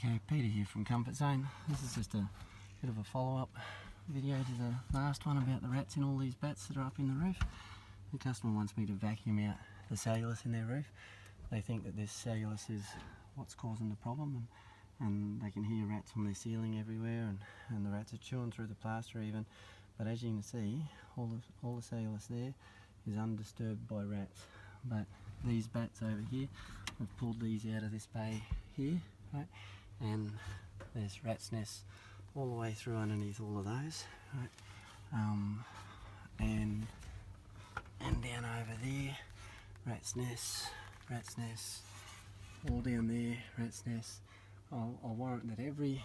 Okay, Peter here from Comfort Zone. This is just a bit of a follow-up video to the last one about the rats in all these bats that are up in the roof. The customer wants me to vacuum out the cellulose in their roof. They think that this cellulose is what's causing the problem, and they can hear rats on their ceiling everywhere, and the rats are chewing through the plaster even. But as you can see, all the cellulose there is undisturbed by rats. But these bats over here, we've pulled these out of this bay here, right? And there's rats' nests all the way through underneath all of those, right? And down over there, rats' nests, all down there, rats' nests. I'll warrant that every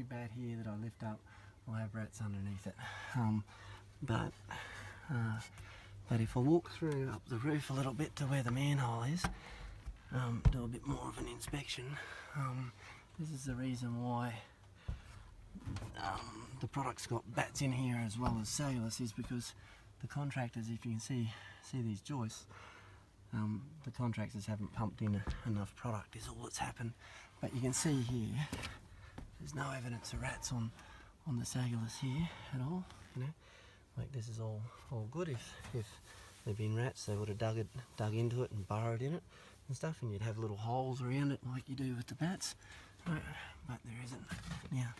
bat here that I lift up will have rats underneath it. But if I walk through up the roof a little bit to where the manhole is, do a bit more of an inspection. This is the reason why the product's got bats in here as well as cellulose, is because the contractors, if you can see these joists, the contractors haven't pumped in enough product is all that's happened. But you can see here, there's no evidence of rats on the cellulose here at all. You know, like this is all good. If there'd been rats, they would have dug into it and burrowed in it and stuff, and you'd have little holes around it like you do with the bats. Right, but there isn't now.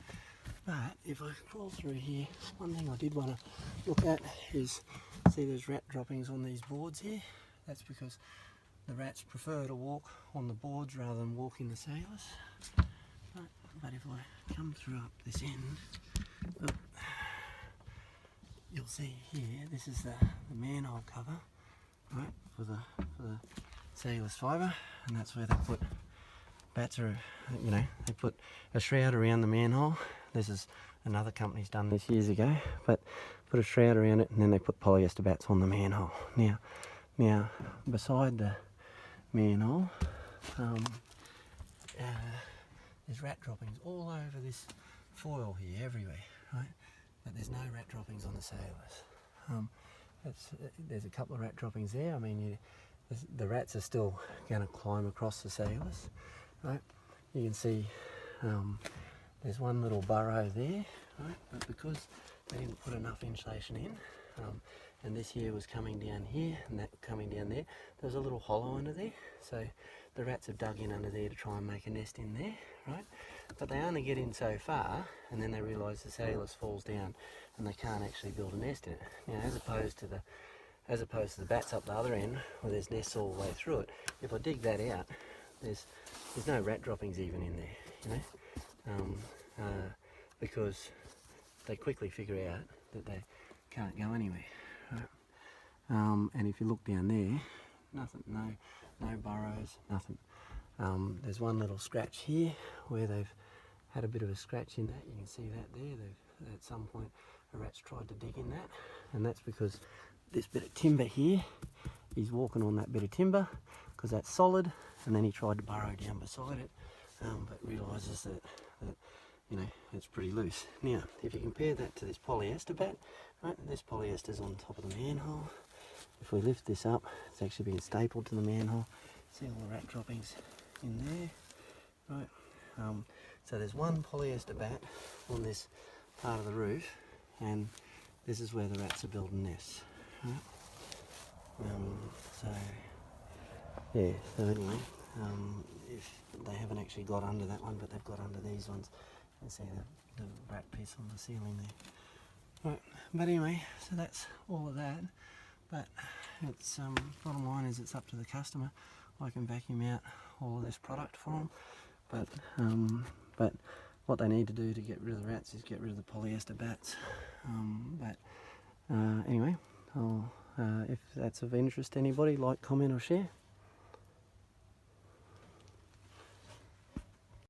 But if I crawl through here, one thing I did want to look at is, see there's rat droppings on these boards here. That's because the rats prefer to walk on the boards rather than walk in the cellulose. But if I come through up this end, you'll see here, this is the manhole cover, right, for the cellulose fibre, and that's where they put bats, or they put a shroud around the manhole. This is another company's done this years ago, but put a shroud around it, and then they put polyester bats on the manhole. Now beside the manhole, there's rat droppings all over this foil here, everywhere, right? But there's no rat droppings on the cellulose. There's a couple of rat droppings there. I mean, the rats are still going to climb across the cellulose, right? You can see there's one little burrow there, right? But because they didn't put enough insulation in, and this here was coming down here and that coming down there, there's a little hollow under there. So the rats have dug in under there to try and make a nest in there, right? But they only get in so far, and then they realise the cellulose falls down and they can't actually build a nest in it. Now, as opposed to the bats up the other end, where there's nests all the way through it, if I dig that out, there's no rat droppings even in there, you know, because they quickly figure out that they can't go anywhere, right? And if you look down there, nothing, no burrows, nothing. There's one little scratch here where they've had a bit of a scratch in that. You can see that there. At some point a rat's tried to dig in that, and that's because this bit of timber here, he's walking on that bit of timber because that's solid, and then he tried to burrow down beside it, but realises that it's pretty loose. Now, if you compare that to this polyester bat, right, this polyester's on top of the manhole. If we lift this up, it's actually been stapled to the manhole. See all the rat droppings in there, right? So there's one polyester bat on this part of the roof, and this is where the rats are building nests, right? So anyway, if they haven't actually got under that one, but they've got under these ones. You can see the rat piss on the ceiling there. Right, but anyway, so that's all of that. But it's bottom line is it's up to the customer. I can vacuum out all of this product for them, but what they need to do to get rid of the rats is get rid of the polyester bats. Anyway, if that's of interest to anybody, like, comment or share.